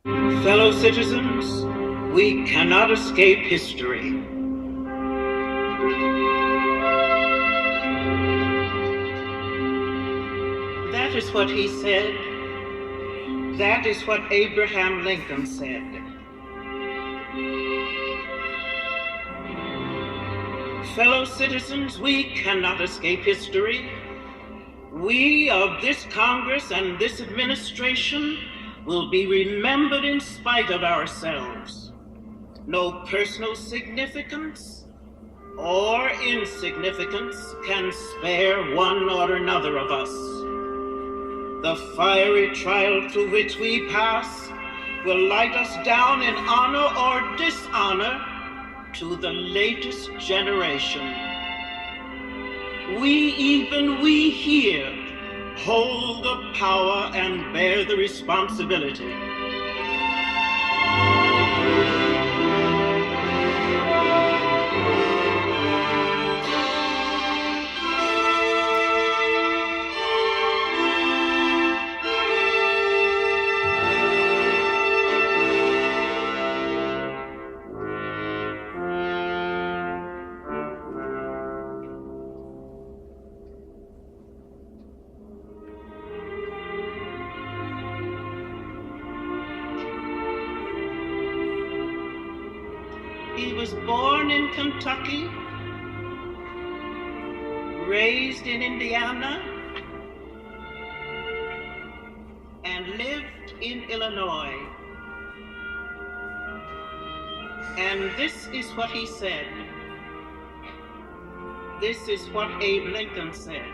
Fellow citizens, we cannot escape history. That is what he said. That is what Abraham Lincoln said. Fellow citizens, we cannot escape history. We of this Congress and this administration will be remembered in spite of ourselves. No personal significance or insignificance can spare one or another of us. The fiery trial through which we pass will light us down in honor or dishonor to the latest generation. We here hold the power and bear the responsibility. He was born in Kentucky, raised in Indiana, and lived in Illinois. And this is what he said. This is what Abe Lincoln said.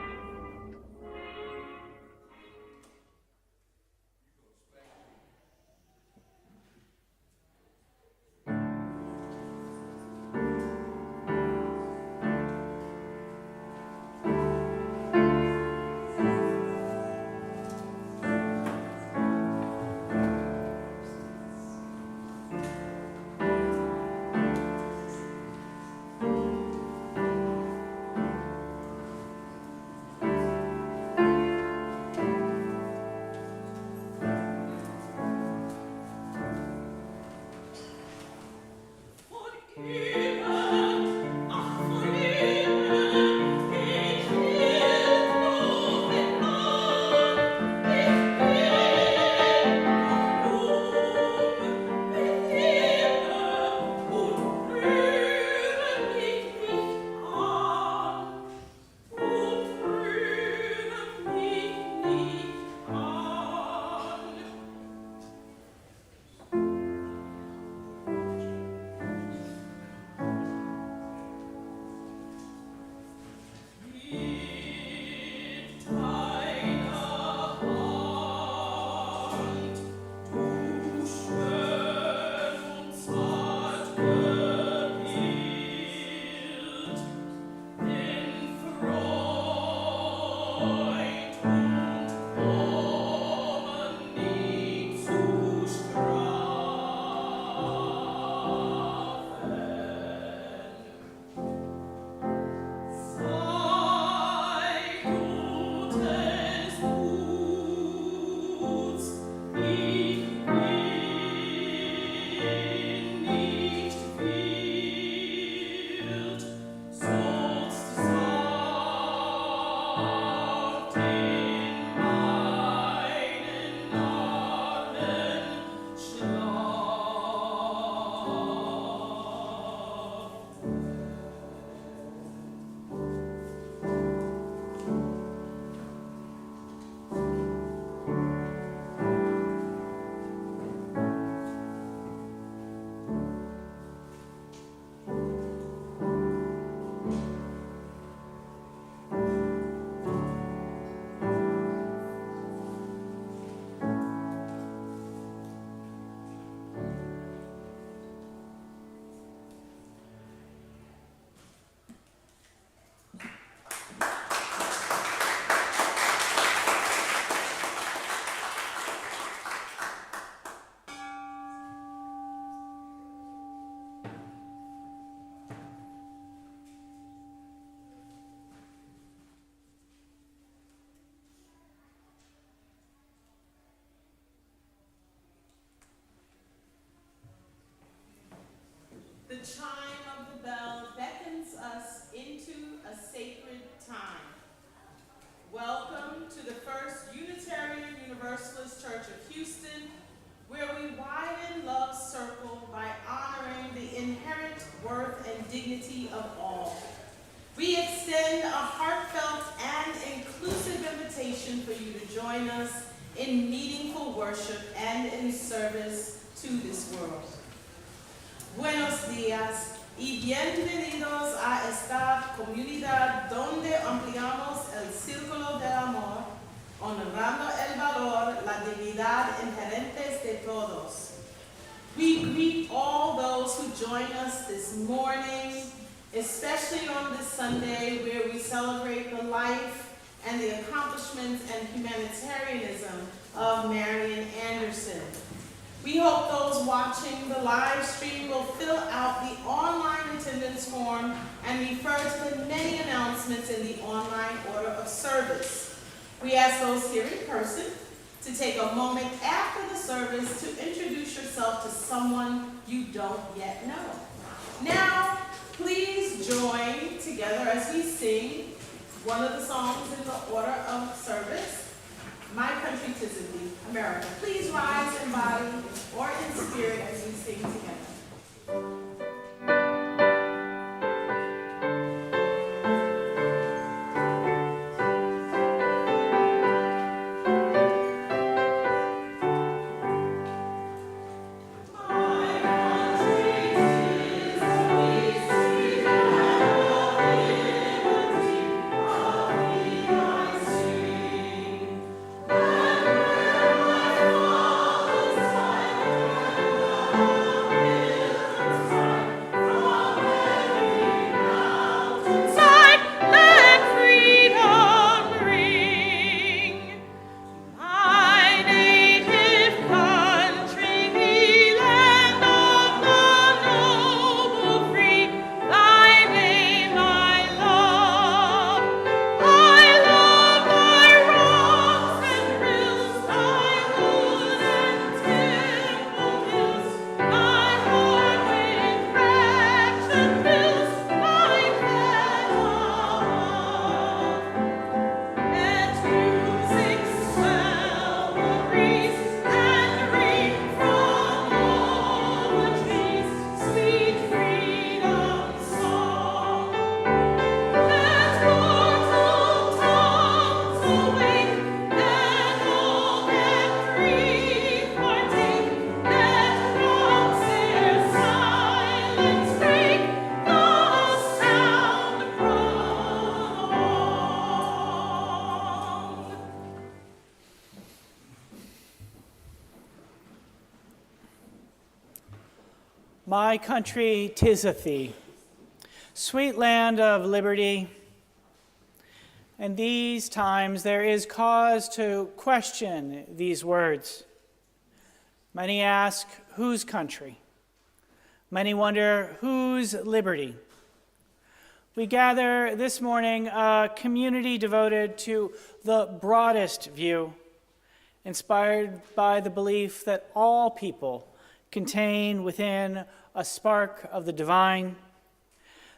the chime of the bell beckons us into a sacred time. Welcome to the First Unitarian Universalist Church of Houston, where we widen love's circle by honoring the inherent worth and dignity of all. We extend a heartfelt and inclusive invitation for you to join us in meaningful worship and in service to this world. Buenos días y bienvenidos a esta comunidad donde ampliamos el círculo del amor, honorando el valor, la dignidad inherentes de todos. We greet all those who join us this morning, especially on this Sunday where we celebrate the life and the accomplishments and humanitarianism of Marian Anderson. We hope those watching the live stream will fill out the online attendance form and refer to the many announcements in the online order of service. We ask those here in person to take a moment after the service to introduce yourself to someone you don't yet know. Now, please join together as we sing one of the songs in the order of service. My Country, 'Tis of Thee, America. Please rise in body or in spirit as we sing together. My country, 'tis of thee, sweet land of liberty. In these times there is cause to question these words. Many ask, whose country? Many wonder, whose liberty? We gather this morning a community devoted to the broadest view, inspired by the belief that all people contain within a spark of the divine,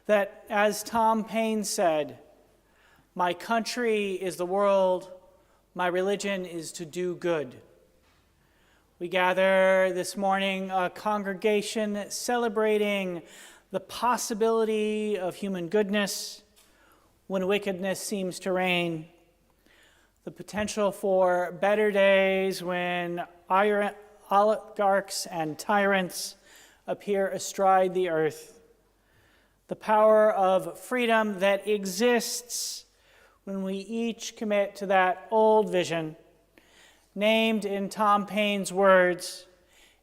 that, as Tom Paine said, my country is the world, my religion is to do good. We gather this morning a congregation celebrating the possibility of human goodness when wickedness seems to reign, the potential for better days when oligarchs and tyrants appear astride the earth, the power of freedom that exists when we each commit to that old vision, named in Tom Paine's words,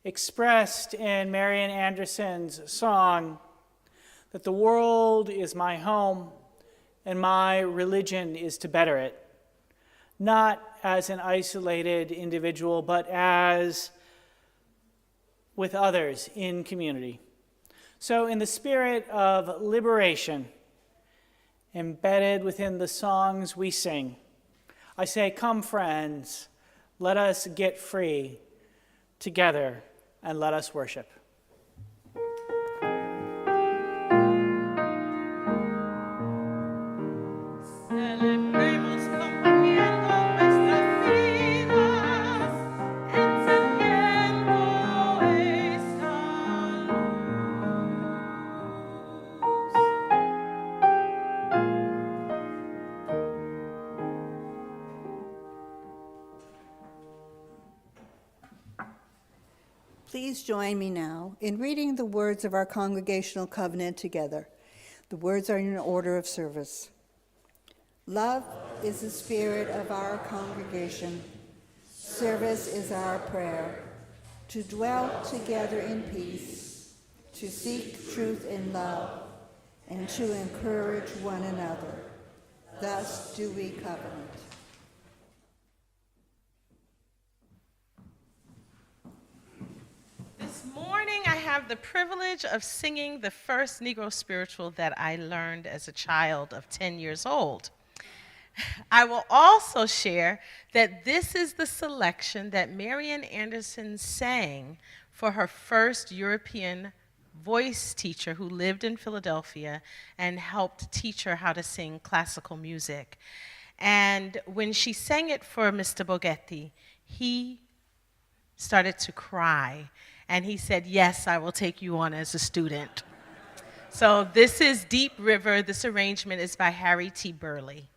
expressed in Marian Anderson's song, that the world is my home and my religion is to better it, not as an isolated individual, but as with others in community. So in the spirit of liberation, embedded within the songs we sing, I say, come friends, let us get free together and let us worship. Please join me now in reading the words of our congregational covenant together. The words are in order of service. Love is the spirit of our congregation. Service is our prayer. To dwell together in peace, to seek truth in love, and to encourage one another. Thus do we covenant. This morning, I have the privilege of singing the first Negro spiritual that I learned as a child of 10 years old. I will also share that this is the selection that Marian Anderson sang for her first European voice teacher who lived in Philadelphia and helped teach her how to sing classical music. And when she sang it for Mr. Boghetti, he started to cry. And he said, "Yes, I will take you on as a student." So this is Deep River. This arrangement is by Harry T. Burley.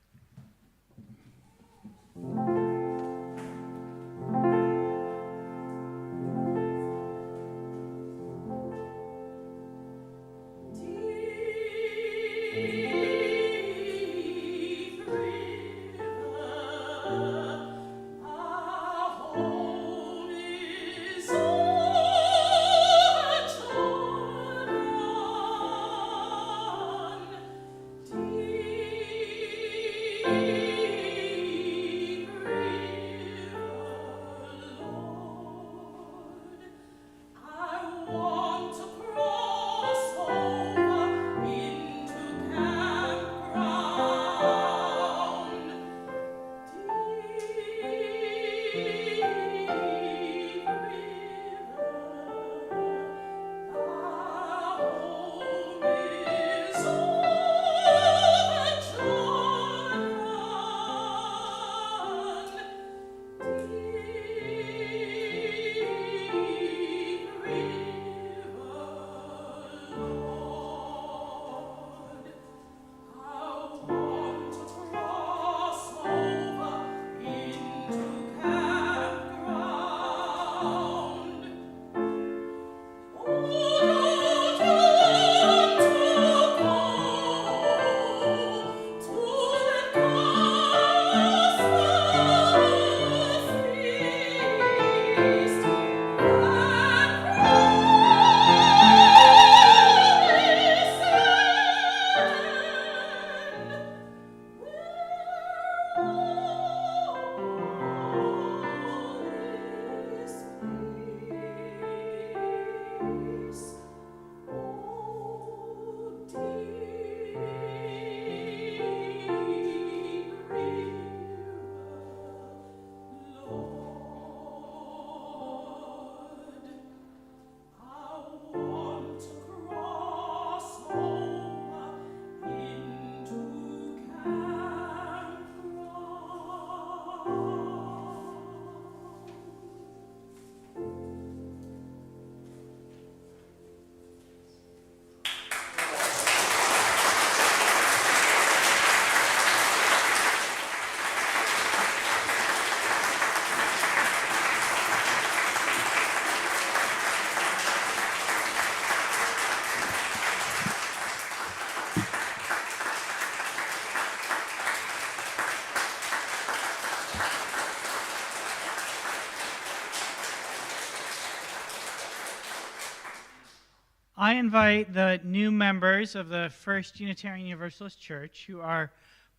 I invite the new members of the First Unitarian Universalist Church who are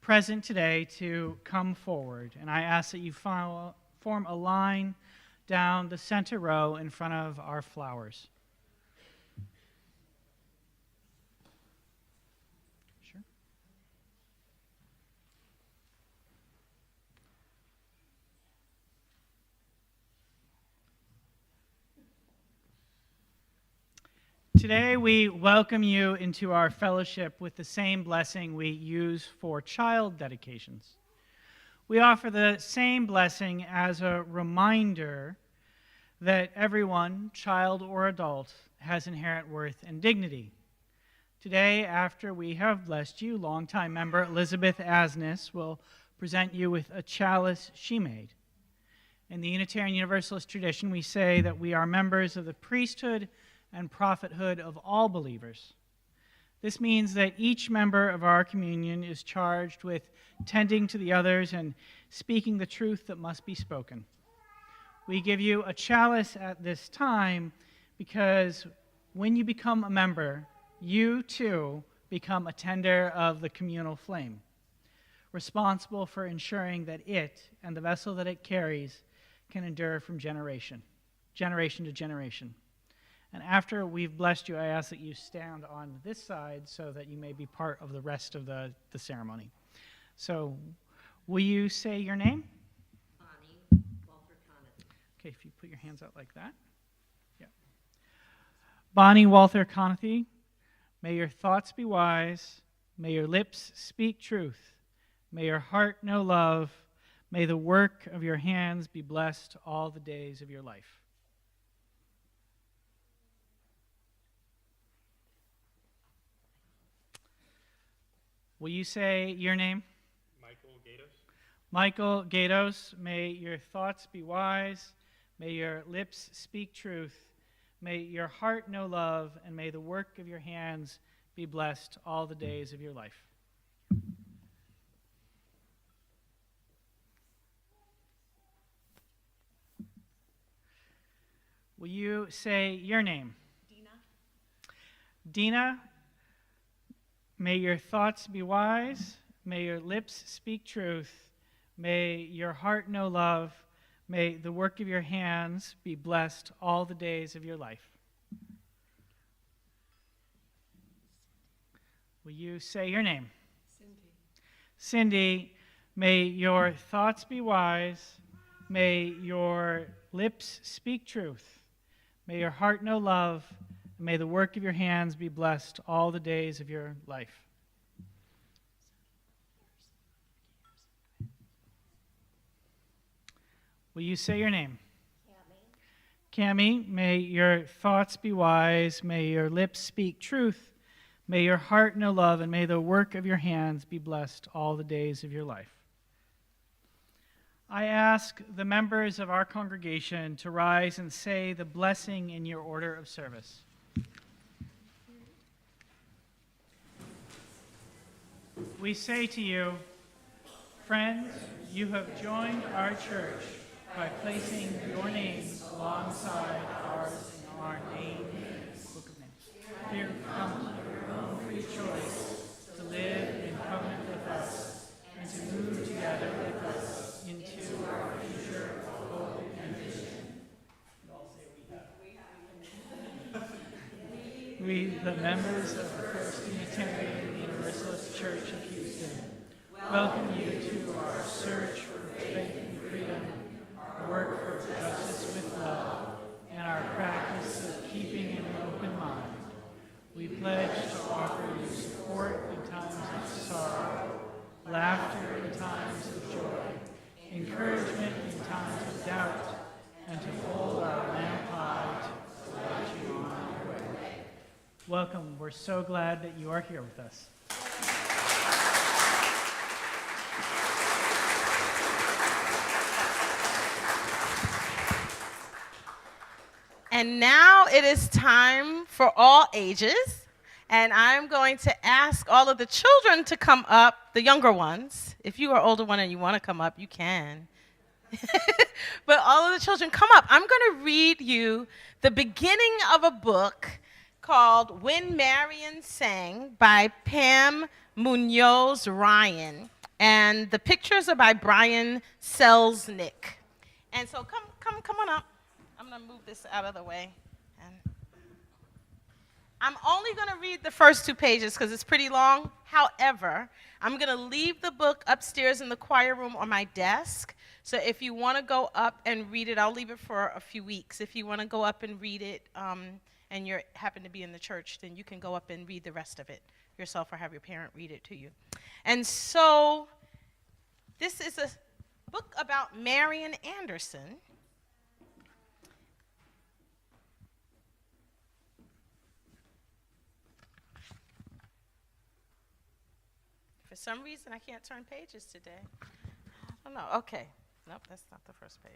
present today to come forward. And I ask that you form a line down the center row in front of our flowers. Sure. Today we welcome you into our fellowship with the same blessing we use for child dedications. We offer the same blessing as a reminder that everyone, child or adult, has inherent worth and dignity. Today, after we have blessed you, longtime member Elizabeth Asness will present you with a chalice she made. In the Unitarian Universalist tradition, we say that we are members of the priesthood and prophethood of all believers. This means that each member of our communion is charged with tending to the others and speaking the truth that must be spoken. We give you a chalice at this time because when you become a member, you too become a tender of the communal flame, responsible for ensuring that it and the vessel that it carries can endure from generation to generation. And after we've blessed you, I ask that you stand on this side so that you may be part of the rest of the ceremony. So, will you say your name? Bonnie Walter Conathy. Okay, if you put your hands out like that. Yeah. Bonnie Walter Conathy, may your thoughts be wise, may your lips speak truth, may your heart know love, may the work of your hands be blessed all the days of your life. Will you say your name? Michael Gatos. Michael Gatos, may your thoughts be wise, may your lips speak truth, may your heart know love, and may the work of your hands be blessed all the days of your life. Will you say your name? Dina. Dina, may your thoughts be wise, may your lips speak truth, may your heart know love, may the work of your hands be blessed all the days of your life. Will you say your name? Cindy. Cindy, may your thoughts be wise, may your lips speak truth, may your heart know love, and may the work of your hands be blessed all the days of your life. Will you say your name? Cami, may your thoughts be wise, may your lips speak truth, may your heart know love, and may the work of your hands be blessed all the days of your life. I ask the members of our congregation to rise and say the blessing in your order of service. We say to you, friends, you have joined our church by placing your names alongside ours in our book of names. Here come your own free choice to live in covenant with us and to move together with us into our future of hope and vision. We, the members of the First Unitarian Universalist Church of Houston, welcome you to our search for faith and freedom, our work for justice with love, and our practice of keeping an open mind. We pledge to offer you support in times of sorrow, laughter in times of joy, encouragement in times of doubt, and to hold our lamp high to light you on your way. Welcome. We're so glad that you are here with us. And now it is time for all ages, and I'm going to ask all of the children to come up, the younger ones. If you are older one and you want to come up, you can. But all of the children, come up. I'm going to read you the beginning of a book called When Marian Sang by Pam Munoz Ryan, and the pictures are by Brian Selznick. And so come on up. I'm going to move this out of the way. And I'm only going to read the first 2 pages because it's pretty long. However, I'm going to leave the book upstairs in the choir room on my desk. So if you want to go up and read it, I'll leave it for a few weeks. If you want to go up and read it and you happen to be in the church, then you can go up and read the rest of it yourself or have your parent read it to you. And so this is a book about Marian Anderson. For some reason, I can't turn pages today. I don't know. Okay. Nope, that's not the first page.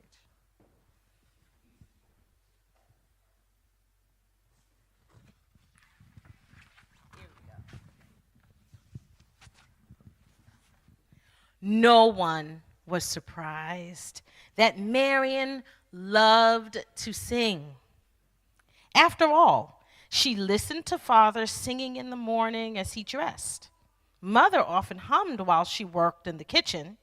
No one was surprised that Marian loved to sing. After all, she listened to Father singing in the morning as he dressed. Mother often hummed while she worked in the kitchen.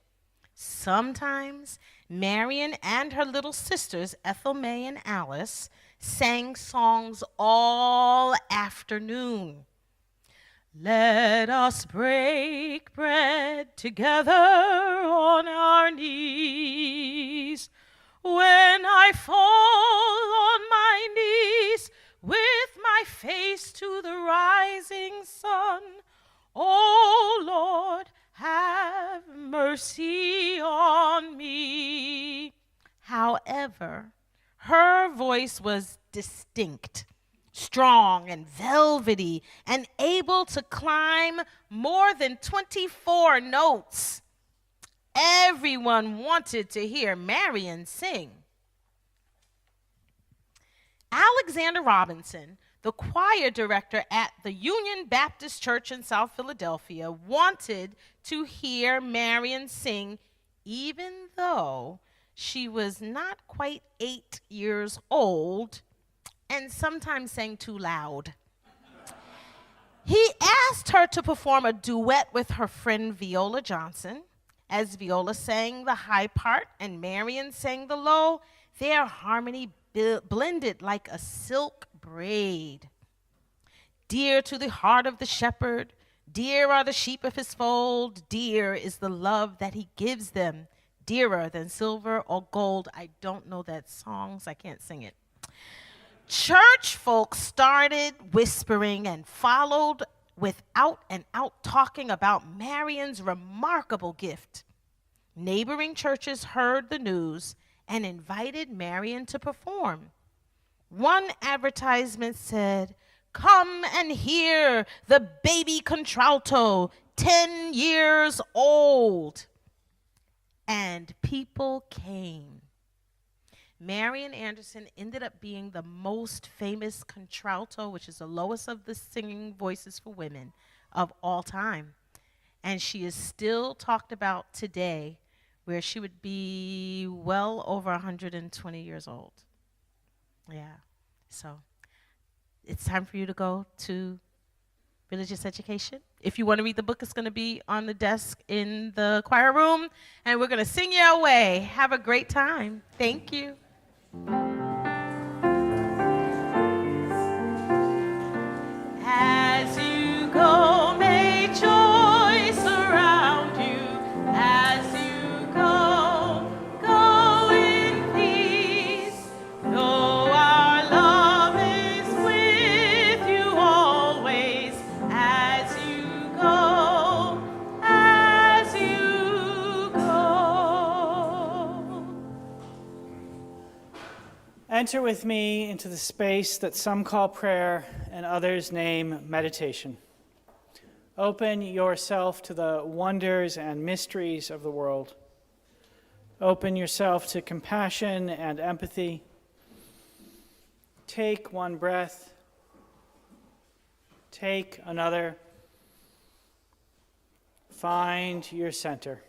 Sometimes Marian and her little sisters, Ethel May and Alice, sang songs all afternoon. Let us break bread together on our knees. When I fall on my knees with my face to the rising sun, oh Lord, have mercy on me. However, her voice was distinct, strong and velvety, and able to climb more than 24 notes. Everyone wanted to hear Marian sing. Alexander Robinson, the choir director at the Union Baptist Church in South Philadelphia, wanted to hear Marian sing, even though she was not quite 8 years old and sometimes sang too loud. He asked her to perform a duet with her friend Viola Johnson. As Viola sang the high part and Marian sang the low, their harmony blended like a silk braid. Dear to the heart of the shepherd, dear are the sheep of his fold, dear is the love that he gives them, dearer than silver or gold. I don't know that song, so I can't sing it. Church folks started whispering and followed without and out talking about Marian's remarkable gift. Neighboring churches heard the news and invited Marian to perform. One advertisement said, "Come and hear the baby contralto, 10 years old." And people came. Marian Anderson ended up being the most famous contralto, which is the lowest of the singing voices for women of all time. And she is still talked about today, where she would be well over 120 years old. Yeah, so it's time for you to go to religious education. If you want to read the book, it's going to be on the desk in the choir room, and we're going to sing you away. Have a great time. Thank you. As you go, may joy surround you. As you go, go in peace. Know our love is with you always. As you go, as you go. Enter with me into the space that some call prayer and others name meditation. Open yourself to the wonders and mysteries of the world. Open yourself to compassion and empathy. Take one breath. Take another. Find your center.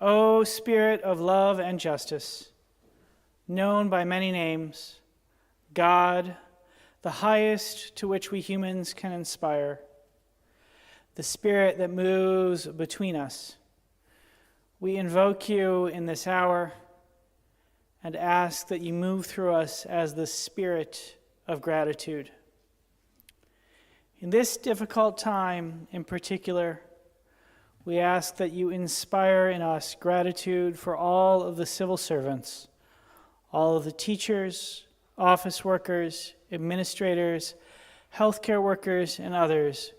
O Spirit of love and justice, known by many names, God, the highest to which we humans can inspire, the Spirit that moves between us, we invoke you in this hour and ask that you move through us as the Spirit of gratitude. In this difficult time in particular, we ask that you inspire in us gratitude for all of the civil servants, all of the teachers, office workers, administrators, healthcare workers, and others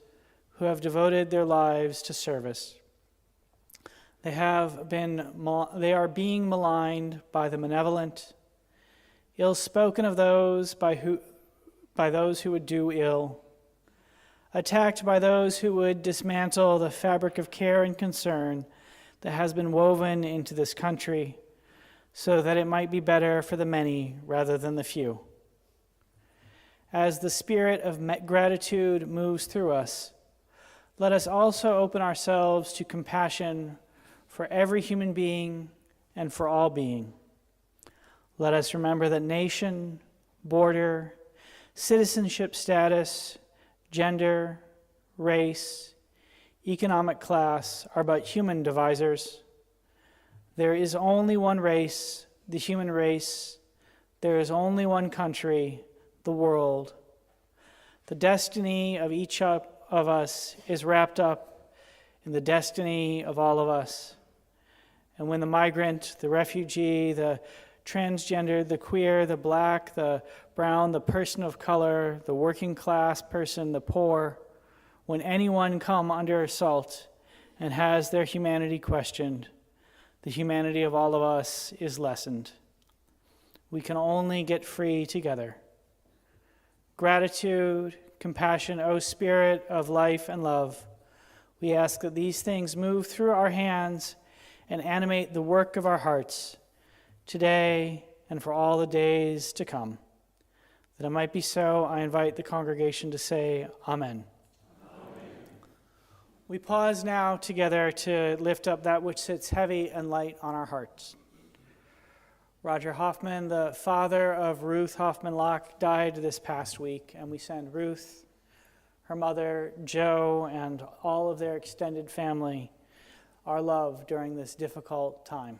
who have devoted their lives to service. They are being maligned by the malevolent, ill-spoken of those by those who would do ill, attacked by those who would dismantle the fabric of care and concern that has been woven into this country so that it might be better for the many rather than the few. As the spirit of gratitude moves through us, let us also open ourselves to compassion for every human being and for all being. Let us remember that nation, border, citizenship status, gender, race, economic class are but human divisors. There is only one race, the human race. There is only one country, the world. The destiny of each of us is wrapped up in the destiny of all of us. And when the migrant, the refugee, the transgender, the queer, the black, the brown, the person of color, the working class person, the poor, when anyone come under assault and has their humanity questioned, the humanity of all of us is lessened. We can only get free together. Gratitude, compassion, O Spirit of life and love, we ask that these things move through our hands and animate the work of our hearts today and for all the days to come. That it might be so, I invite the congregation to say Amen. We pause now together to lift up that which sits heavy and light on our hearts. Roger Hoffman, the father of Ruth Hoffman Locke, died this past week, and we send Ruth, her mother, Joe, and all of their extended family our love during this difficult time.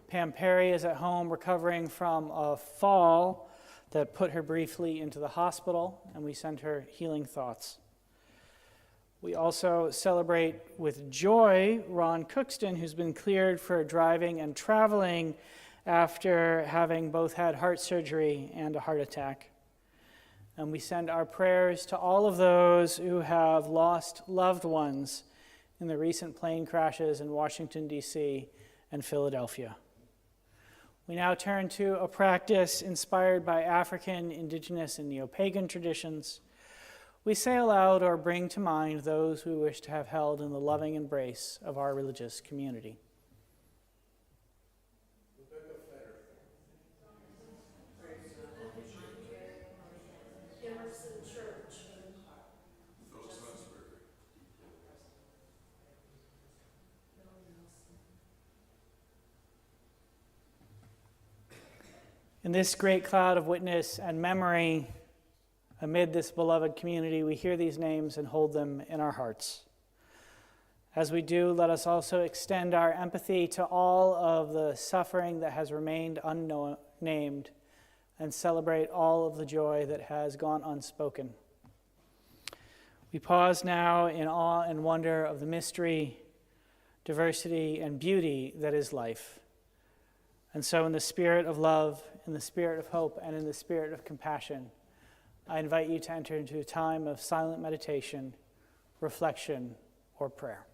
Pam Perry is at home recovering from a fall that put her briefly into the hospital, and we send her healing thoughts. We also celebrate with joy Ron Cookston, who's been cleared for driving and traveling after having both had heart surgery and a heart attack. And we send our prayers to all of those who have lost loved ones in the recent plane crashes in Washington, D.C. and Philadelphia. We now turn to a practice inspired by African, indigenous, and neo-pagan traditions. We say aloud or bring to mind those we wish to have held in the loving embrace of our religious community. In this great cloud of witness and memory, amid this beloved community, we hear these names and hold them in our hearts. As we do, let us also extend our empathy to all of the suffering that has remained unnamed and celebrate all of the joy that has gone unspoken. We pause now in awe and wonder of the mystery, diversity, and beauty that is life. And so in the spirit of love, in the spirit of hope, and in the spirit of compassion, I invite you to enter into a time of silent meditation, reflection, or prayer.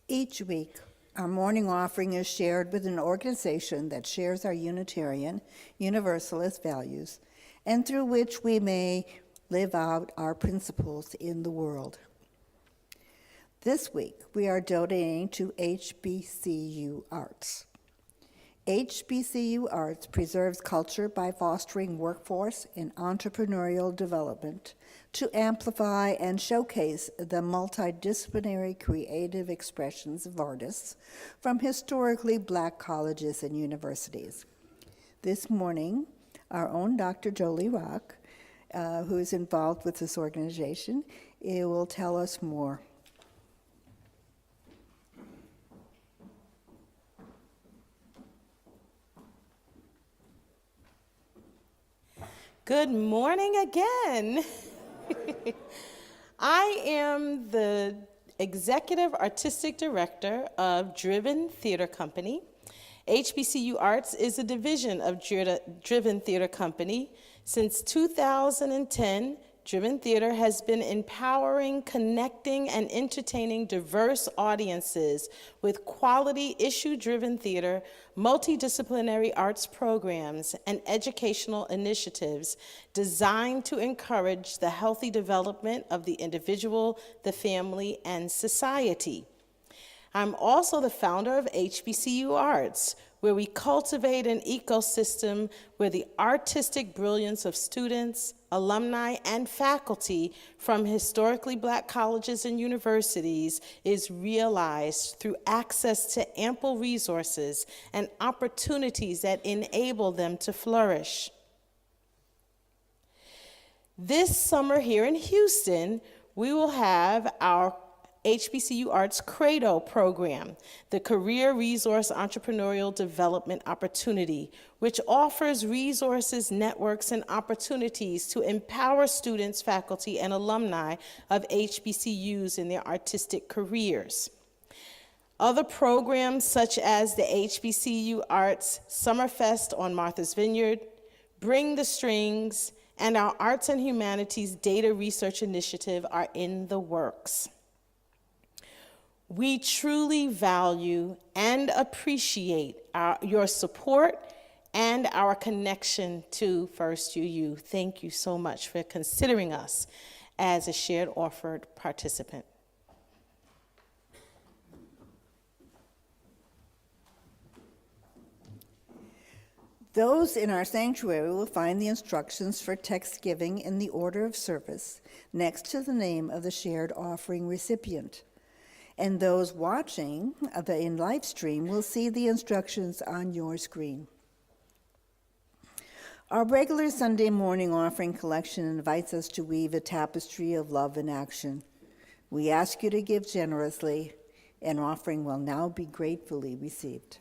Each week, our morning offering is shared with an organization that shares our Unitarian Universalist values and through which we may live out our principles in the world. This week, we are donating to HBCU Arts. HBCU Arts preserves culture by fostering workforce and entrepreneurial development to amplify and showcase the multidisciplinary creative expressions of artists from historically Black colleges and universities. This morning, our own Dr. Jolie Rock, who is involved with this organization, will tell us more. Good morning again. I am the Executive Artistic Director of Driven Theater Company. HBCU Arts is a division of Driven Theater Company. Since 2010, Driven Theater has been empowering, connecting, and entertaining diverse audiences with quality issue-driven theater, multidisciplinary arts programs, and educational initiatives designed to encourage the healthy development of the individual, the family, and society. I'm also the founder of HBCU Arts, where we cultivate an ecosystem where the artistic brilliance of students, alumni, and faculty from historically Black colleges and universities is realized through access to ample resources and opportunities that enable them to flourish. This summer here in Houston, we will have our HBCU Arts Credo program, the Career Resource Entrepreneurial Development Opportunity, which offers resources, networks, and opportunities to empower students, faculty, and alumni of HBCUs in their artistic careers. Other programs such as the HBCU Arts Summerfest on Martha's Vineyard, Bring the Strings, and our Arts and Humanities Data Research Initiative are in the works. We truly value and appreciate your support and our connection to First UU. Thank you so much for considering us as a shared offered participant. Those in our sanctuary will find the instructions for text giving in the order of service next to the name of the shared offering recipient. And those watching in live stream will see the instructions on your screen. Our regular Sunday morning offering collection invites us to weave a tapestry of love and action. We ask you to give generously. An offering will now be gratefully received.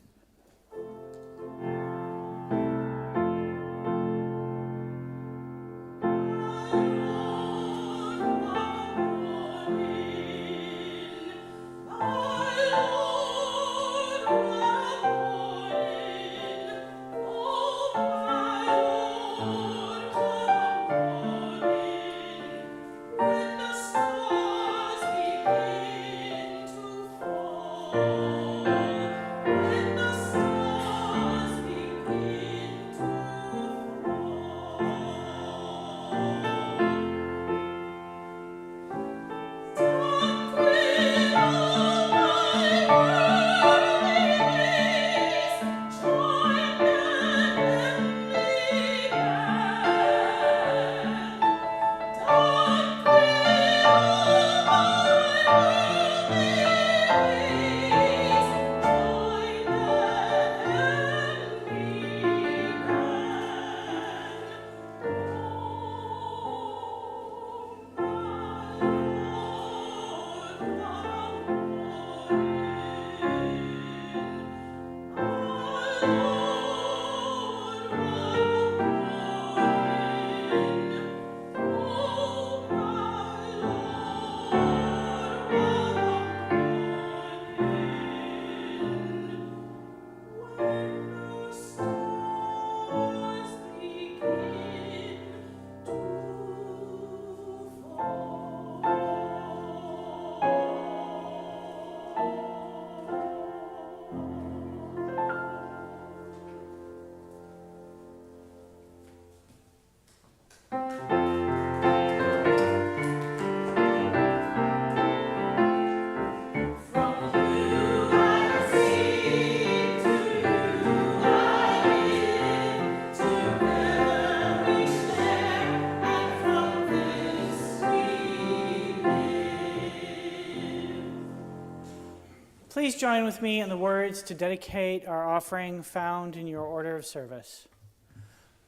Please join with me in the words to dedicate our offering found in your order of service.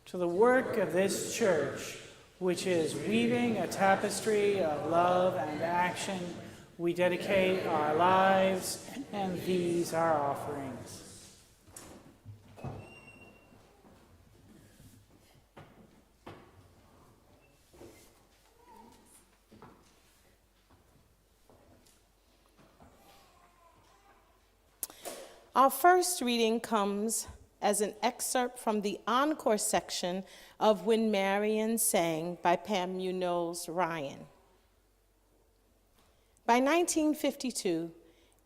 To the work of this church, which is weaving a tapestry of love and action, we dedicate our lives and these our offerings. Our first reading comes as an excerpt from the encore section of When Marian Sang by Pam Munoz Ryan. By 1952,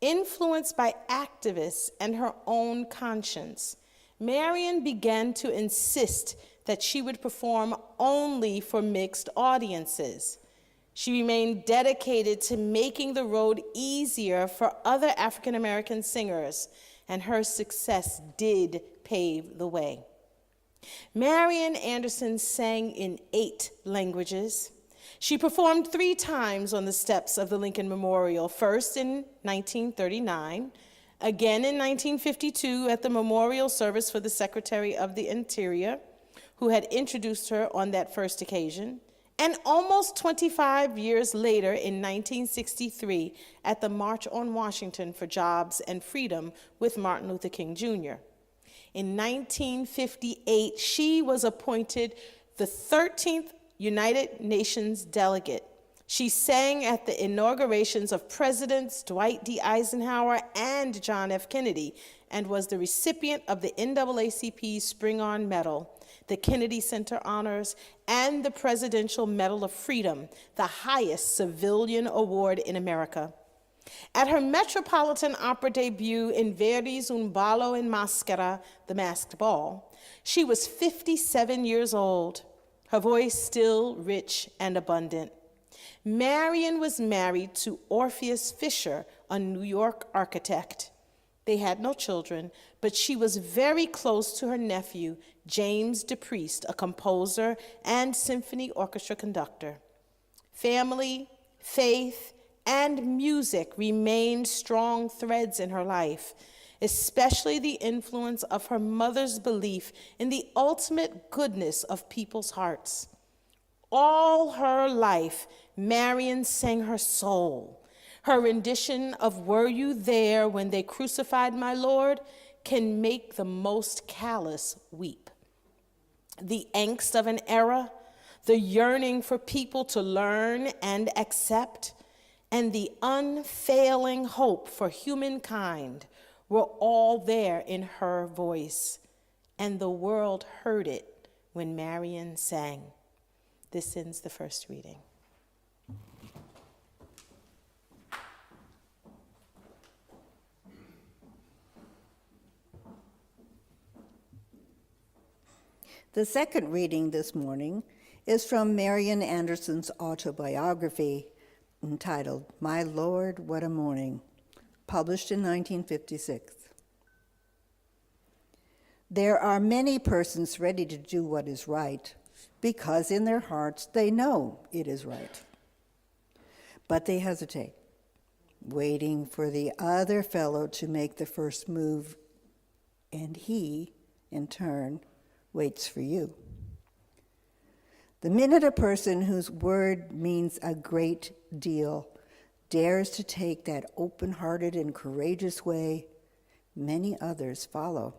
influenced by activists and her own conscience, Marian began to insist that she would perform only for mixed audiences. She remained dedicated to making the road easier for other African American singers, and her success did pave the way. Marian Anderson sang in 8 languages. She performed 3 times on the steps of the Lincoln Memorial, first in 1939, again in 1952 at the memorial service for the Secretary of the Interior, who had introduced her on that first occasion, and almost 25 years later in 1963 at the March on Washington for Jobs and Freedom with Martin Luther King Jr. In 1958, she was appointed the 13th United Nations delegate. She sang at the inaugurations of Presidents Dwight D. Eisenhower and John F. Kennedy, and was the recipient of the NAACP Spring On Medal, the Kennedy Center Honors, and the Presidential Medal of Freedom, the highest civilian award in America. At her Metropolitan Opera debut in Verdi's Un ballo in maschera, The Masked Ball, she was 57 years old, her voice still rich and abundant. Marian was married to Orpheus Fisher, a New York architect. They had no children, but she was very close to her nephew, James DePriest, a composer and symphony orchestra conductor. Family, faith, and music remained strong threads in her life, especially the influence of her mother's belief in the ultimate goodness of people's hearts. All her life, Marian sang her soul. Her rendition of "Were You There When They Crucified My Lord" can make the most callous weep. The angst of an era, the yearning for people to learn and accept, and the unfailing hope for humankind were all there in her voice, and the world heard it when Marian sang. This ends the first reading. The second reading this morning is from Marian Anderson's autobiography entitled My Lord, What a Morning, published in 1956. There are many persons ready to do what is right because in their hearts they know it is right. But they hesitate, waiting for the other fellow to make the first move, and he, in turn, waits for you. The minute a person whose word means a great deal dares to take that open-hearted and courageous way, many others follow.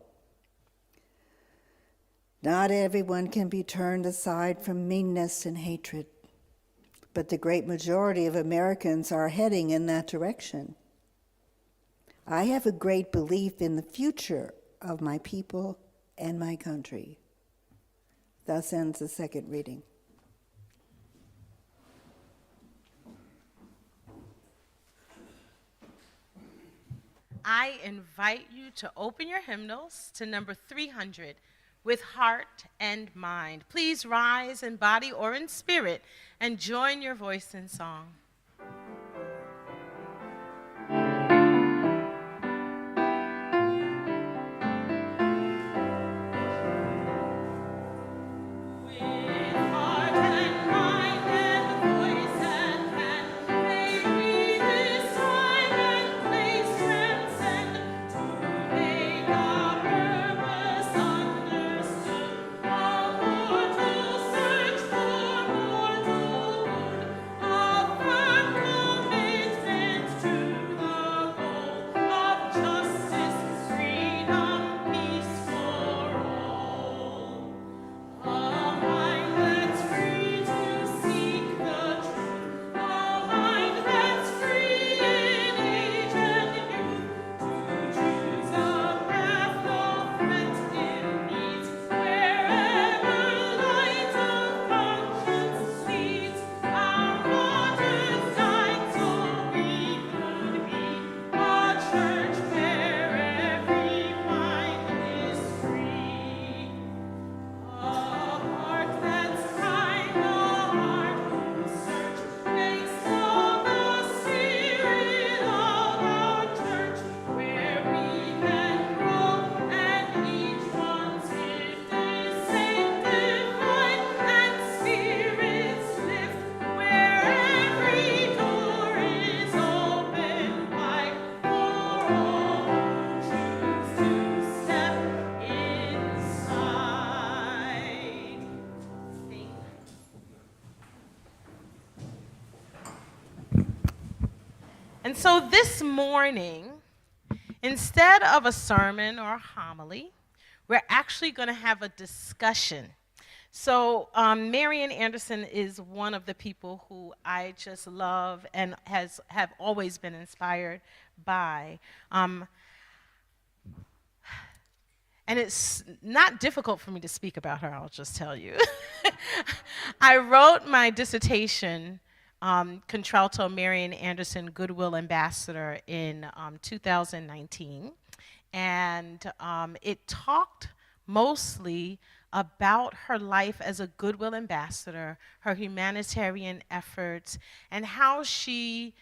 Not everyone can be turned aside from meanness and hatred, but the great majority of Americans are heading in that direction. I have a great belief in the future of my people and my country. Thus ends the second reading. I invite you to open your hymnals to number 300 with heart and mind. Please rise in body or in spirit and join your voice in song. May we this time and place transcend. And so this morning, instead of a sermon or a homily, we're actually going to have a discussion. So Marian Anderson is one of the people who I just love and have always been inspired by. And it's not difficult for me to speak about her, I'll just tell you. I wrote my dissertation, Contralto Marian Anderson, Goodwill Ambassador, in 2019. And it talked mostly about her life as a Goodwill Ambassador, her humanitarian efforts, and how she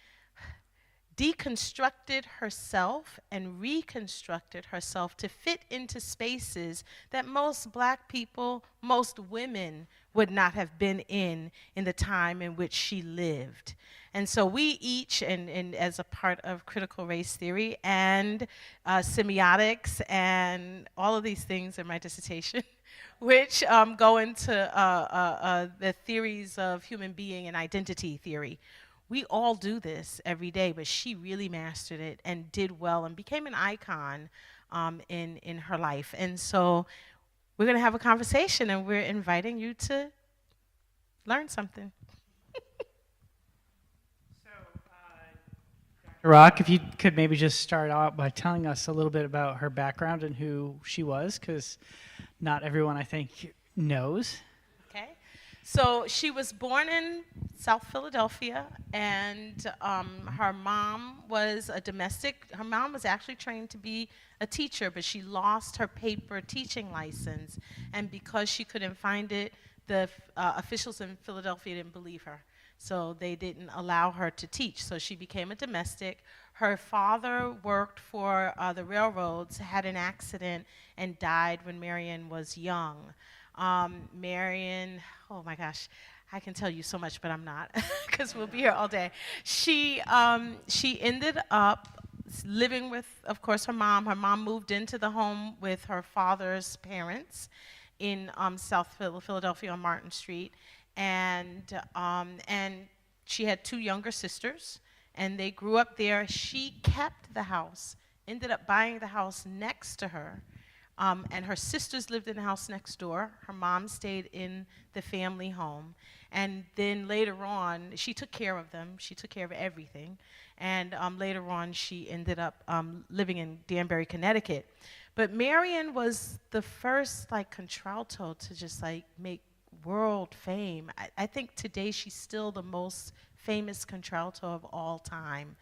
deconstructed herself and reconstructed herself to fit into spaces that most Black people, most women would not have been in the time in which she lived. And so we each, and as a part of critical race theory and semiotics and all of these things in my dissertation, which go into the theories of human being and identity theory. We all do this every day, but she really mastered it and did well and became an icon in her life. And so we're going to have a conversation, and we're inviting you to learn something. Rock, if you could maybe just start out by telling us a little bit about her background and who she was, because not everyone, I think, knows. Okay. So she was born in South Philadelphia, and her mom was a domestic. Her mom was actually trained to be a teacher, but she lost her paper teaching license, and because she couldn't find it, the officials in Philadelphia didn't believe her. So they didn't allow her to teach. So she became a domestic. Her father worked for the railroads, had an accident, and died when Marian was young. Marian, oh my gosh, I can tell you so much, but I'm not, because we'll be here all day. She ended up living with, of course, her mom. Her mom moved into the home with her father's parents in South Philadelphia on Martin Street. And she had two younger sisters, and they grew up there. She kept the house, ended up buying the house next to her, and her sisters lived in the house next door. Her mom stayed in the family home, and then later on, she took care of them. She took care of everything, and later on, she ended up living in Danbury, Connecticut. But Marian was the first contralto to just make world fame. I think today she's still the most famous contralto of all time.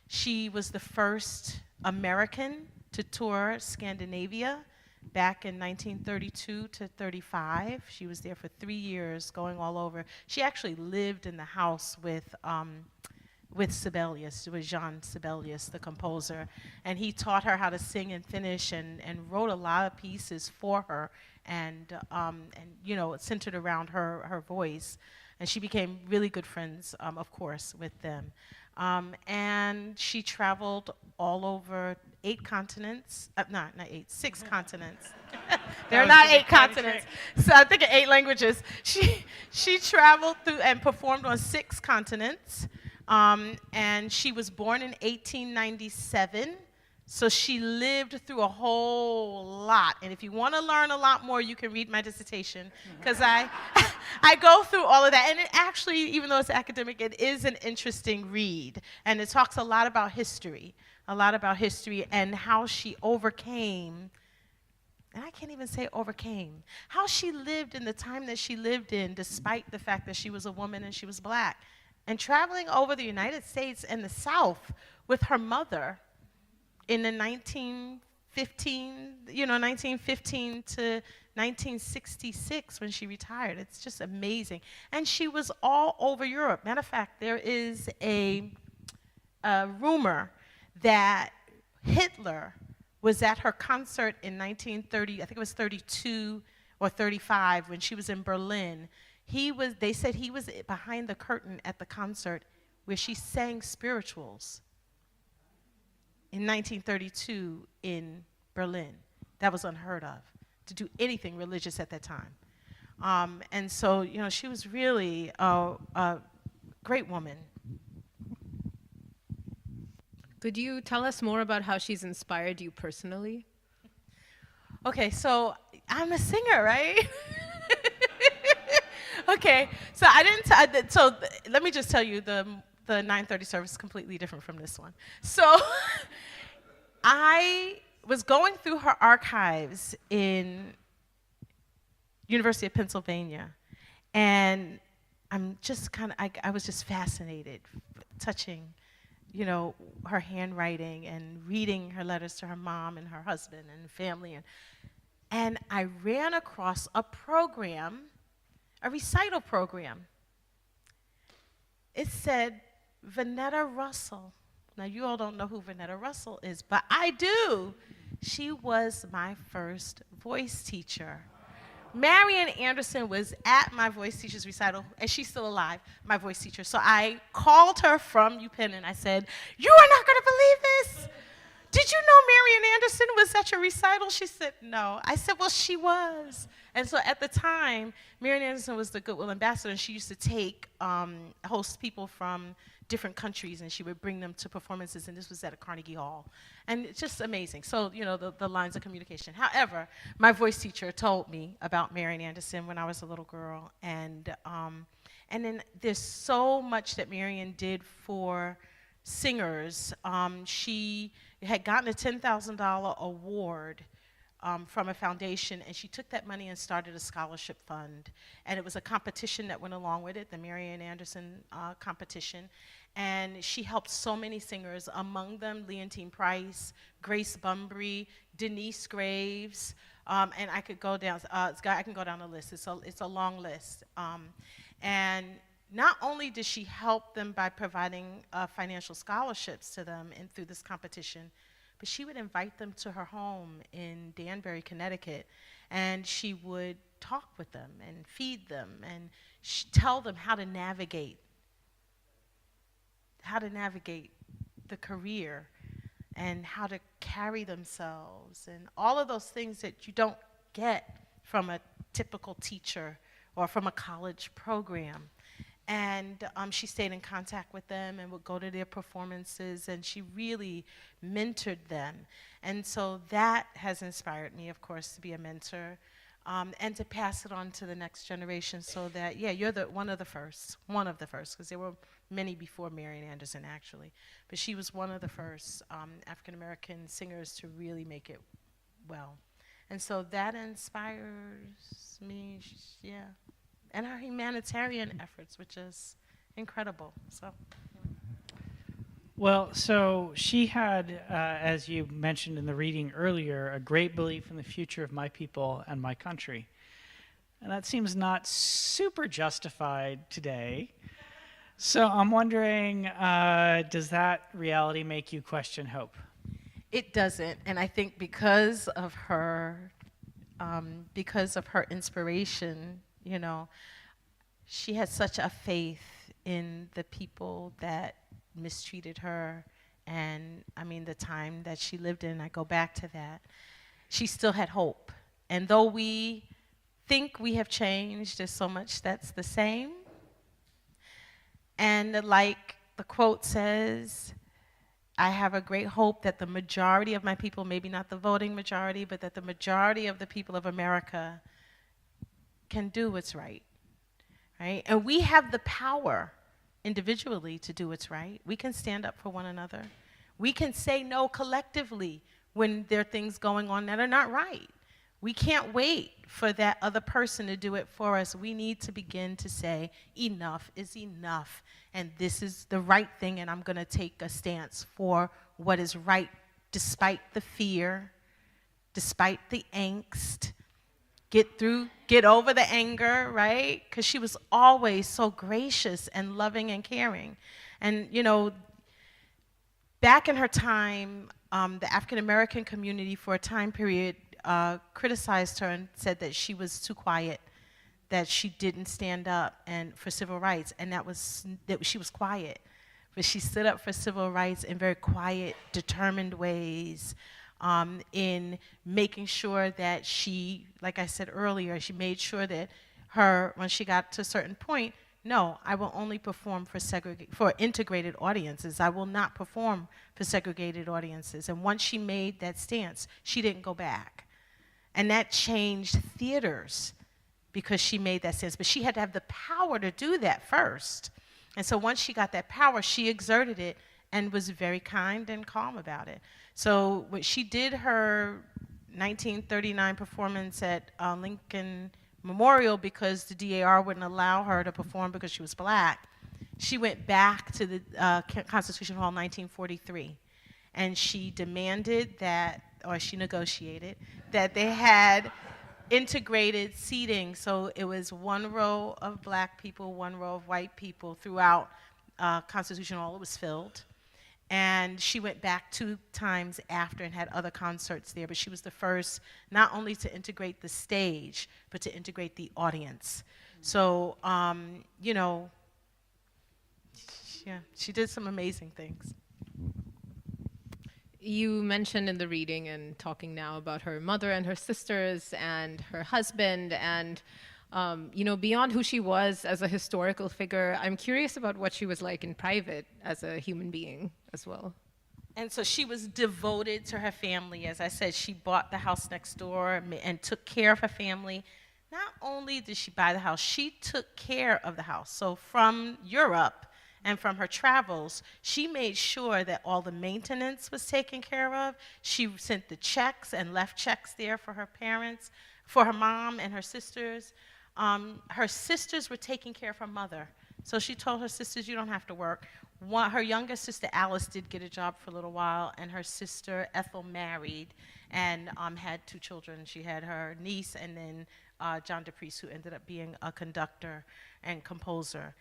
She was the first American to tour Scandinavia back in 1932 to 35. She was there for 3 years, going all over. She actually lived in the house with Sibelius. It was Jean Sibelius, the composer, and he taught her how to sing in Finnish and wrote a lot of pieces for her, and centered around her voice. And she became really good friends, of course, with them. And she traveled all over 8 continents. Not 8, 6 continents. There are not 8 continents. So I think 8 languages. She traveled through and performed on 6 continents. And she was born in 1897. So she lived through a whole lot. And if you want to learn a lot more, you can read my dissertation, because I go through all of that. And it actually, even though it's academic, it is an interesting read. And it talks a lot about history and how she overcame, and I can't even say overcame, how she lived in the time that she lived in, despite the fact that she was a woman and she was Black. And traveling over the United States and the South with her mother in the 1915 to 1966 when she retired. It's just amazing. And she was all over Europe. Matter of fact, there is a rumor that Hitler was at her concert in 1930, I think it was 32 or 35, when she was in Berlin. They said he was behind the curtain at the concert where she sang spirituals in 1932 in Berlin. That was unheard of, to do anything religious at that time. And so, she was really a great woman. Could you tell us more about how she's inspired you personally? Okay, so I'm a singer, right? Okay, so let me just tell you, the 9:30 service is completely different from this one. So I was going through her archives in University of Pennsylvania, and I was just fascinated, touching, her handwriting and reading her letters to her mom and her husband and family, and I ran across a recital program. It said Vanetta Russell. Now, you all don't know who Vanetta Russell is, but I do. She was my first voice teacher. Marian Anderson was at my voice teacher's recital, and she's still alive, my voice teacher. So I called her from UPenn, and I said, "You are not going to believe this. Did you know Marian Anderson was at your recital?" She said, "No." I said, "Well, she was." And so at the time, Marian Anderson was the Goodwill ambassador, and she used to host people from different countries, and she would bring them to performances, and this was at a Carnegie Hall. And it's just amazing. So, the lines of communication. However, my voice teacher told me about Marian Anderson when I was a little girl, and then there's so much that Marian did for singers. She had gotten a $10,000 award from a foundation, and she took that money and started a scholarship fund. And it was a competition that went along with it, the Marian Anderson competition. And she helped so many singers, among them Leontine Price, Grace Bumbry, Denise Graves, and I can go down the list. It's a long list. And not only did she help them by providing financial scholarships to them through this competition, but she would invite them to her home in Danbury, Connecticut, and she would talk with them and feed them and tell them how to navigate the career and how to carry themselves and all of those things that you don't get from a typical teacher or from a college program. And she stayed in contact with them and would go to their performances, and she really mentored them. And so that has inspired me, of course, to be a mentor and to pass it on to the next generation, so that, you're one of the first, because there were many before Marian Anderson, actually. But she was one of the first African-American singers to really make it well. And so that inspires me, and her humanitarian efforts, which is incredible. So. Well, so she had, as you mentioned in the reading earlier, a great belief in the future of my people and my country. And that seems not super justified today. So I'm wondering, does that reality make you question hope? It doesn't, and I think because of her inspiration, she had such a faith in the people that mistreated her, and the time that she lived in, I go back to that. She still had hope, and though we think we have changed, there's so much that's the same. And like the quote says, I have a great hope that the majority of my people, maybe not the voting majority, but that the majority of the people of America can do what's right, right? And we have the power individually to do what's right. We can stand up for one another. We can say no collectively when there are things going on that are not right. We can't wait for that other person to do it for us. We need to begin to say, enough is enough, and this is the right thing, and I'm going to take a stance for what is right, despite the fear, despite the angst. Get over the anger, right? Because she was always so gracious and loving and caring. And, back in her time, the African American community for a time period criticized her and said that she was too quiet, that she didn't stand up for civil rights, and that she was quiet. But she stood up for civil rights in very quiet, determined ways, in making sure that she, like I said earlier, she made sure that when she got to a certain point, no, I will only perform for integrated audiences. I will not perform for segregated audiences. And once she made that stance, she didn't go back. And that changed theaters because she made that stance. But she had to have the power to do that first. And so once she got that power, she exerted it and was very kind and calm about it. So when she did her 1939 performance at Lincoln Memorial because the DAR wouldn't allow her to perform because she was black, she went back to the Constitution Hall in 1943. And she demanded that, or she negotiated, that they had integrated seating. So it was one row of black people, one row of white people throughout Constitution Hall. It was filled. And she went back 2 times after and had other concerts there. But she was the first not only to integrate the stage, but to integrate the audience. So, you know, yeah, she did some amazing things. You mentioned in the reading and talking now about her mother and her sisters and her husband and, you know, beyond who she was as a historical figure, I'm curious about what she was like in private as a human being as well. And so she was devoted to her family. As I said, she bought the house next door and took care of her family. Not only did she buy the house, she took care of the house. So from Europe and from her travels, she made sure that all the maintenance was taken care of. She sent the checks and left checks there for her parents, for her mom and her sisters. Her sisters were taking care of her mother. So she told her sisters, you don't have to work. Her younger sister, Alice, did get a job for a little while, and her sister, Ethel, married and had 2 children. She had her niece and then John DePriest, who ended up being a conductor and composer.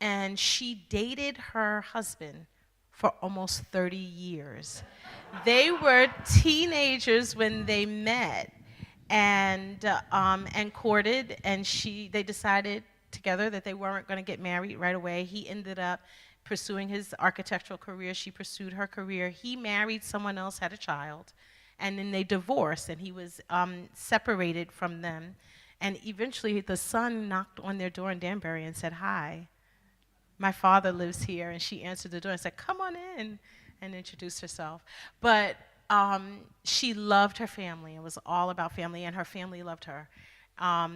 And she dated her husband for almost 30 years. They were teenagers when they met and courted, and they decided together that they weren't going to get married right away. He ended up pursuing his architectural career. She pursued her career. He married someone else, had a child, and then they divorced, and he was separated from them. And eventually the son knocked on their door in Danbury and said, "Hi, my father lives here." And she answered the door and said, "Come on in," and introduced herself. But she loved her family. It was all about family, and her family loved her.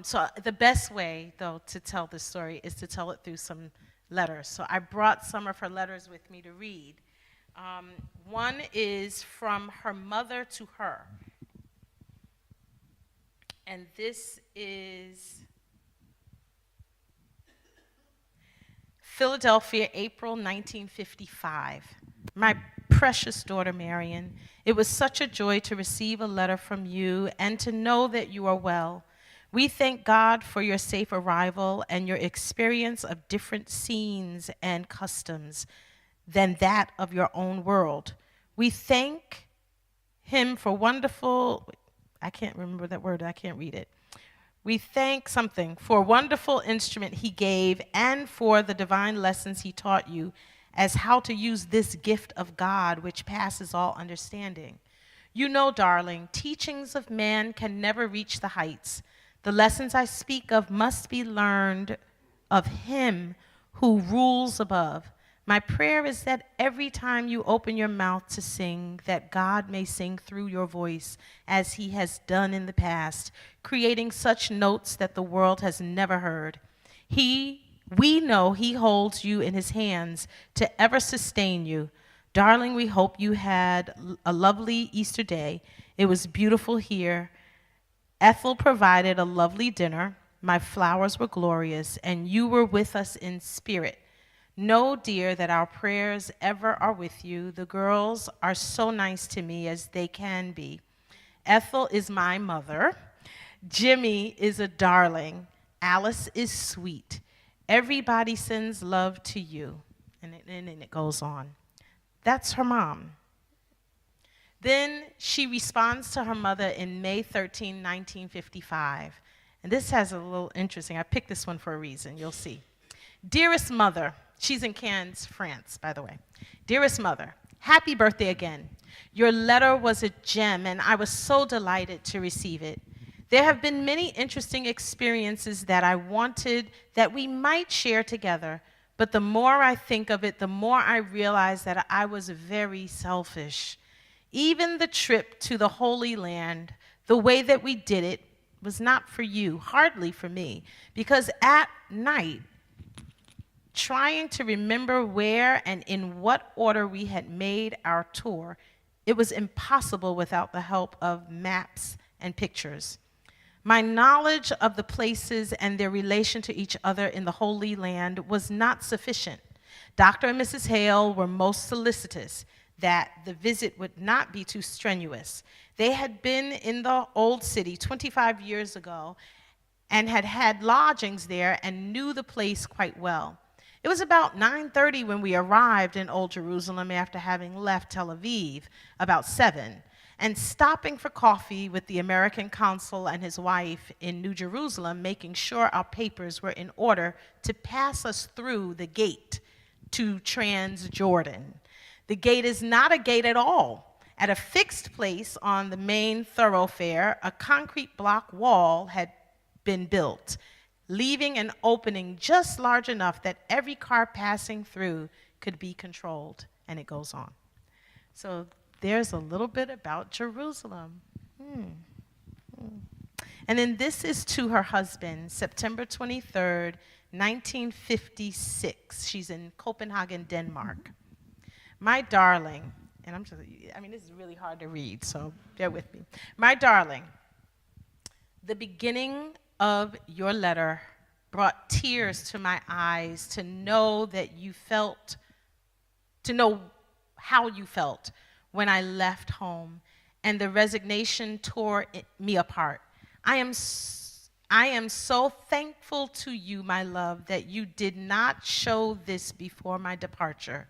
So the best way, though, to tell this story is to tell it through some letters. So I brought some of her letters with me to read. One is from her mother to her. And this is Philadelphia, April 1955. My precious daughter, Marion, it was such a joy to receive a letter from you and to know that you are well. We thank God for your safe arrival and your experience of different scenes and customs than that of your own world. We thank him for wonderful, I can't remember that word, I can't read it. We thank something for a wonderful instrument he gave and for the divine lessons he taught you as how to use this gift of God which passes all understanding. You know, darling, teachings of man can never reach the heights. The lessons I speak of must be learned of him who rules above. My prayer is that every time you open your mouth to sing, that God may sing through your voice as he has done in the past, creating such notes that the world has never heard. We know he holds you in his hands to ever sustain you. Darling, we hope you had a lovely Easter day. It was beautiful here. Ethel provided a lovely dinner. My flowers were glorious, and you were with us in spirit. Know, dear, that our prayers ever are with you. The girls are so nice to me as they can be. Ethel is my mother. Jimmy is a darling. Alice is sweet. Everybody sends love to you. And it goes on. That's her mom. Then she responds to her mother in May 13, 1955. And this has a little interesting. I picked this one for a reason. You'll see. Dearest mother, she's in Cannes, France, by the way. Dearest mother, happy birthday again. Your letter was a gem, and I was so delighted to receive it. There have been many interesting experiences that I wanted that we might share together, but the more I think of it, the more I realize that I was very selfish. Even the trip to the Holy Land, the way that we did it, was not for you, hardly for me, because at night, trying to remember where and in what order we had made our tour, it was impossible without the help of maps and pictures. My knowledge of the places and their relation to each other in the Holy Land was not sufficient. Dr. and Mrs. Hale were most solicitous that the visit would not be too strenuous. They had been in the old city 25 years ago and had had lodgings there and knew the place quite well. It was about 9:30 when we arrived in Old Jerusalem after having left Tel Aviv about 7, and stopping for coffee with the American consul and his wife in New Jerusalem, making sure our papers were in order to pass us through the gate to Transjordan. The gate is not a gate at all. At a fixed place on the main thoroughfare, a concrete block wall had been built, leaving an opening just large enough that every car passing through could be controlled, and it goes on. So there's a little bit about Jerusalem. And then this is to her husband, September 23rd, 1956. She's in Copenhagen, Denmark. My darling, and this is really hard to read, so bear with me. My darling, the beginning of your letter brought tears to my eyes to know how you felt when I left home, and the resignation tore me apart. I am so thankful to you, my love, that you did not show this before my departure.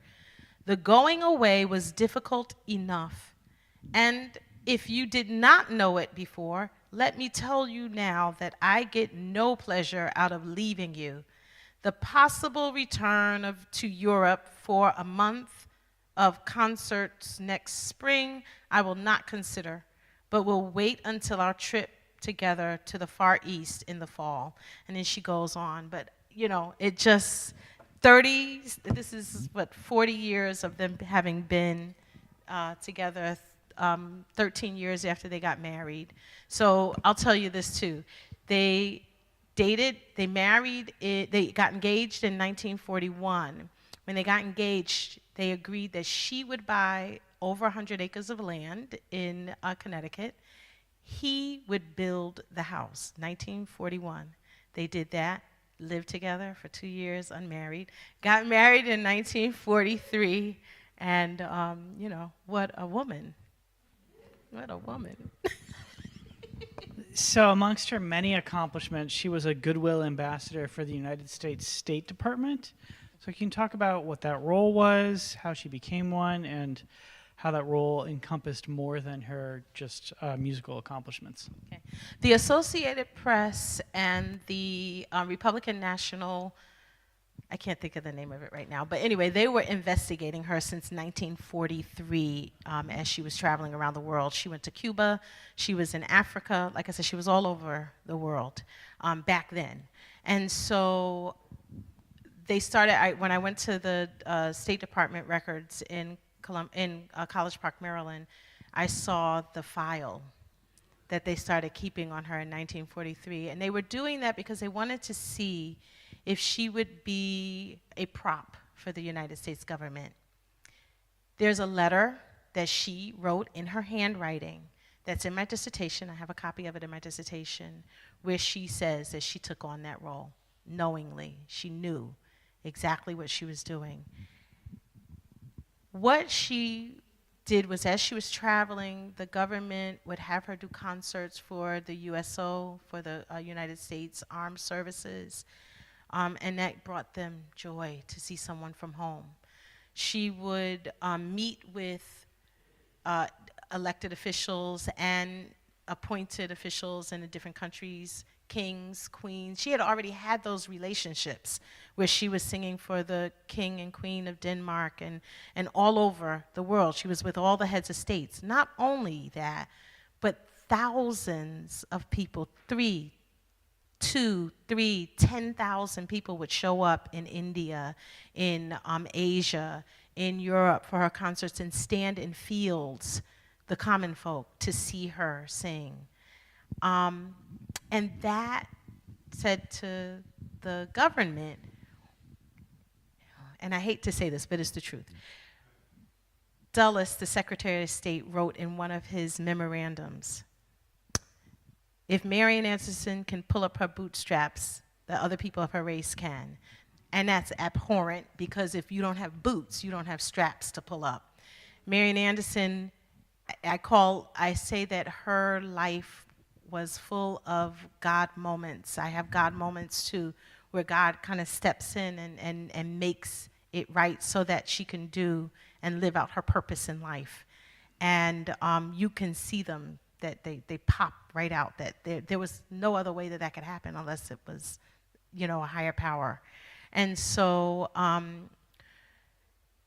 The going away was difficult enough, and if you did not know it before, let me tell you now that I get no pleasure out of leaving you. The possible return to Europe for a month of concerts next spring, I will not consider, but will wait until our trip together to the Far East in the fall. And then she goes on, but it just, 40 years of them having been together, 13 years after they got married. So I'll tell you this too. They married, they got engaged in 1941. When they got engaged, they agreed that she would buy over 100 acres of land in Connecticut. He would build the house, 1941. They did that, lived together for 2 years, unmarried, got married in 1943, and what a woman. What a woman. So amongst her many accomplishments, she was a goodwill ambassador for the United States State Department. So can you talk about what that role was, how she became one, and how that role encompassed more than her just musical accomplishments? Okay. The Associated Press and the Republican National, I can't think of the name of it right now, but anyway, they were investigating her since 1943 as she was traveling around the world. She went to Cuba, she was in Africa, like I said, she was all over the world back then. And so they started, when I went to the State Department records in College Park, Maryland, I saw the file that they started keeping on her in 1943. And they were doing that because they wanted to see if she would be a prop for the United States government. There's a letter that she wrote in her handwriting that's in my dissertation. I have a copy of it in my dissertation, where she says that she took on that role knowingly. She knew exactly what she was doing. What she did was, as she was traveling, the government would have her do concerts for the USO, for the United States Armed Services, and that brought them joy to see someone from home. She would meet with elected officials and appointed officials in the different countries, kings, queens. She had already had those relationships where she was singing for the king and queen of Denmark and all over the world. She was with all the heads of states. Not only that, but thousands of people, 10,000 people would show up in India, in Asia, in Europe for her concerts and stand in fields, the common folk, to see her sing. And that said to the government, and I hate to say this, but it's the truth. Dulles, the Secretary of State, wrote in one of his memorandums, if Marian Anderson can pull up her bootstraps, the other people of her race can. And that's abhorrent, because if you don't have boots, you don't have straps to pull up. Marian Anderson, I say that her life was full of God moments. I have God moments too, where God kind of steps in and makes it right so that she can do and live out her purpose in life. And you can see them, that they pop right out, that there was no other way that could happen unless it was, a higher power. And so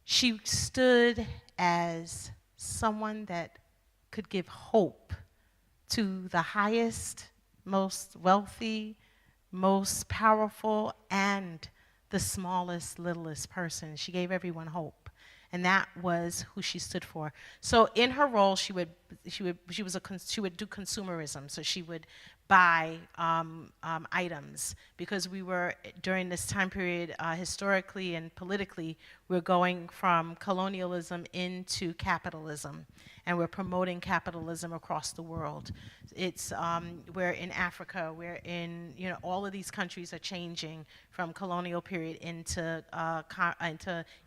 she stood as someone that could give hope to the highest, most wealthy, most powerful, and the smallest, littlest person. She gave everyone hope. And that was who she stood for. So in her role, she would do consumerism. So she would buy items, because we were, during this time period, historically and politically, we're going from colonialism into capitalism, and we're promoting capitalism across the world. It's we're in Africa, we're in, all of these countries are changing from colonial period into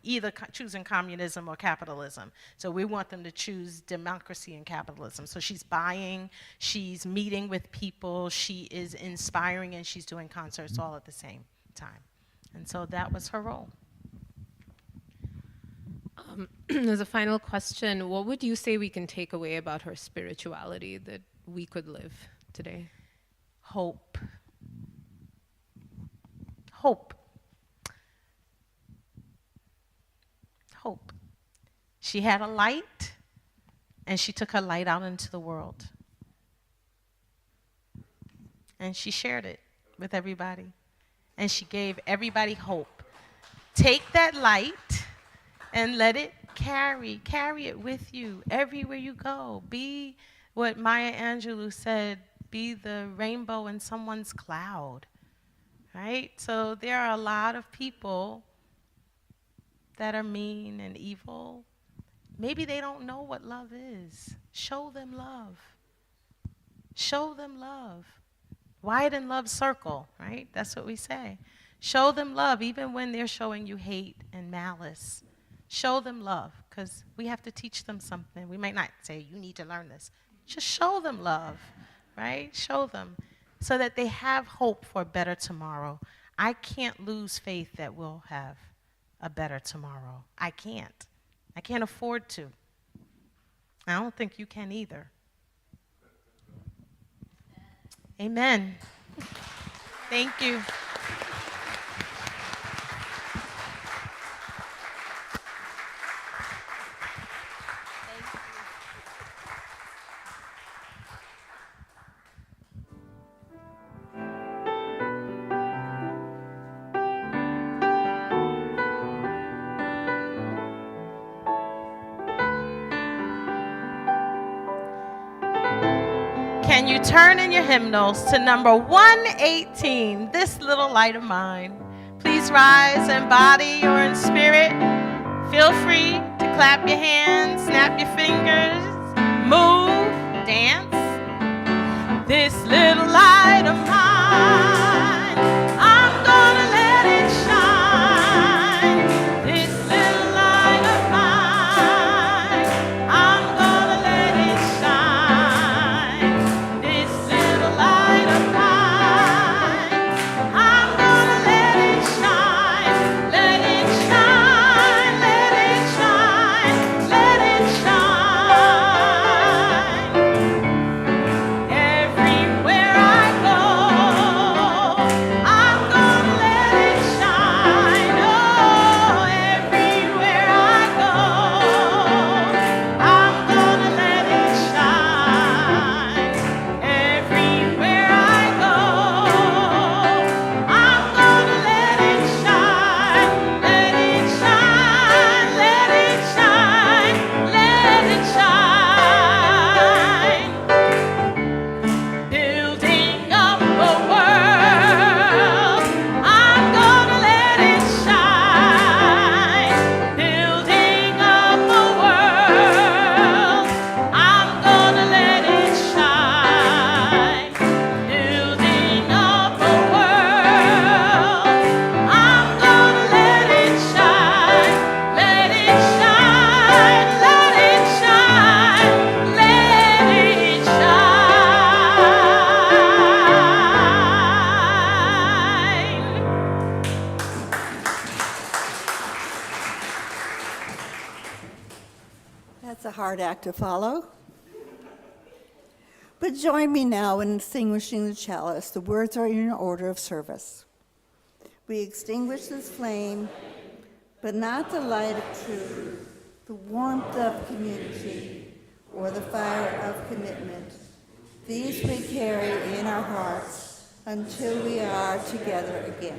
either choosing communism or capitalism. So we want them to choose democracy and capitalism. So she's buying, she's meeting with people, she is inspiring, and she's doing concerts all at the same time. And so that was her role. As a final question, what would you say we can take away about her spirituality that we could live today? Hope. Hope. Hope. She had a light, and she took her light out into the world. And she shared it with everybody. And she gave everybody hope. Take that light and let it carry it with you everywhere you go. Be what Maya Angelou said, be the rainbow in someone's cloud, right? So there are a lot of people that are mean and evil. Maybe they don't know what love is. Show them love. Show them love. Widen love circle, right? That's what we say. Show them love, even when they're showing you hate and malice. Show them love, because we have to teach them something. We might not say, you need to learn this. Just show them love, right? Show them so that they have hope for a better tomorrow. I can't lose faith that we'll have a better tomorrow. I can't. I can't afford to. I don't think you can either. Amen. Thank you. Can you turn in your hymnals to number 118, This Little Light of Mine? Please rise in body or in spirit. Feel free to clap your hands, snap your fingers, move, dance. This little light of mine, I'm gonna let it shine. This little light of mine, I'm gonna let it shine. This little light of mine, I'm gonna let it shine. Let it shine, let it shine, let it shine. Everywhere I go, hard act to follow. But join me now in extinguishing the chalice. The words are in order of service. We extinguish this flame, but not the light of truth, the warmth of community, or the fire of commitment. These we carry in our hearts until we are together again.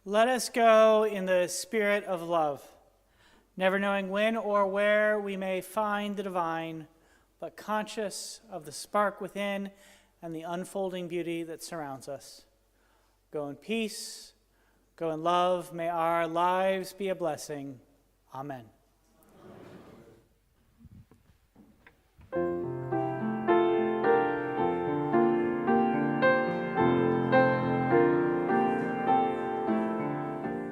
Let us go in the spirit of love, never knowing when or where we may find the divine, but conscious of the spark within and the unfolding beauty that surrounds us. Go in peace, go in love. May our lives be a blessing. Amen.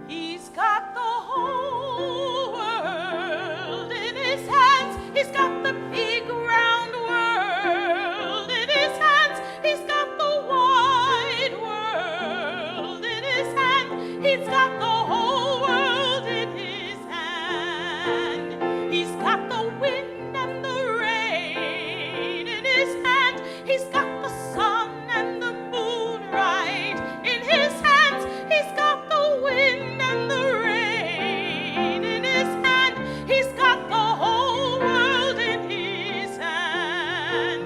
He's got the whole world in his hands. He's got the big round world in his hands. He's got the wide world in his hand. He's got the whole world in his hand. He's got the wind and the rain in his hand. He's got the sun and the moon right in his hands. He's got the wind and the rain in his hand. He's got the whole world in his hand.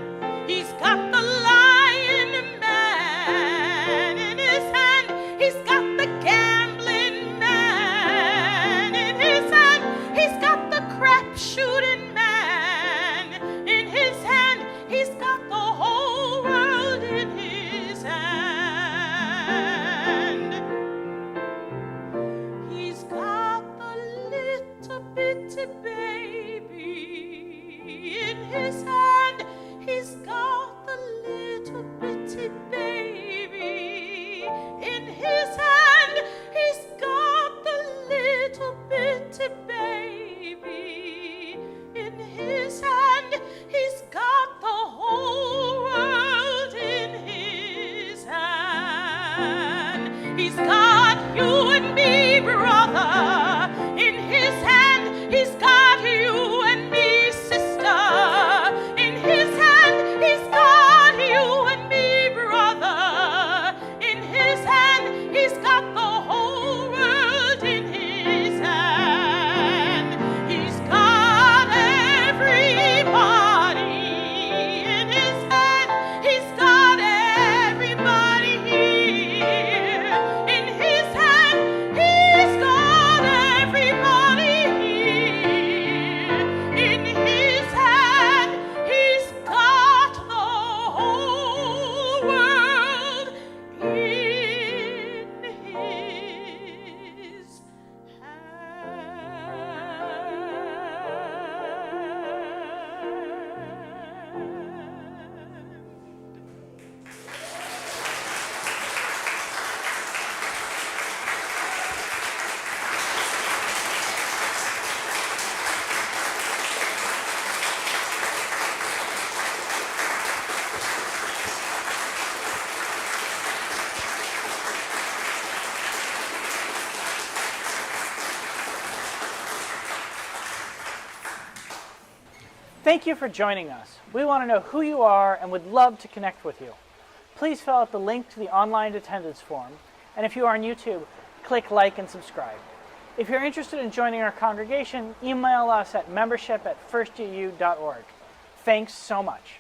He's got the lion man in his hand. He's got the gambling man in his hand. He's got the crap shooting man in his hand. He's got the whole world in his hand. He's got the little bitty baby in his hand. He's got the little bitty baby in his hand. He's got the little bitty baby in his hand. He's got the whole world in his hand. He's got you and me, brother, in his hand. He's got you and me, sister, in his hand. He's got you and me, brother, in his hand. He's got the whole world in his hand. He's got everybody in his hand. He's got everybody here in his hand. He's got everybody here in his hand. He's got the whole world in his hand. Thank you for joining us. We want to know who you are and would love to connect with you. Please fill out the link to the online attendance form, and if you are on YouTube, click like and subscribe. If you're interested in joining our congregation, email us at membership@firstuuhouston.org. Thanks so much.